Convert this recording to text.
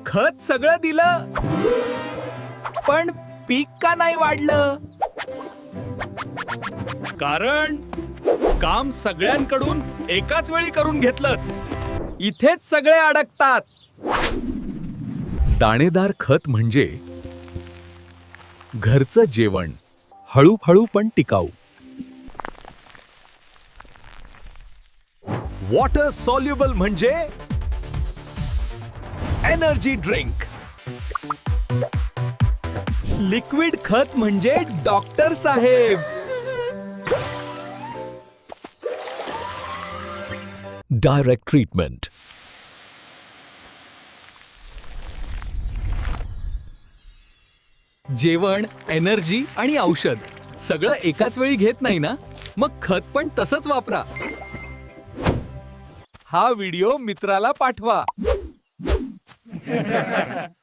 खत सगळं दिलं, पण पीक का नाही वाढलं? कारण काम सगळ्यांकडून एकाच वेळी करून घेतलं. इथेच सगळे अडकतात. दाणेदार खत म्हणजे घरचं जेवण, हळूहळू पण टिकाऊ. वॉटर सॉल्युबल म्हणजे एनर्जी ड्रिंक. लिक्विड खत म्हणजे डॉक्टर साहेब. Direct treatment. जेवण, एनर्जी आणि औषध सगळं एकाच वेळी घेत नाही ना, मग खत पण तसंच वापरा. हा व्हिडिओ मित्राला पाठवा.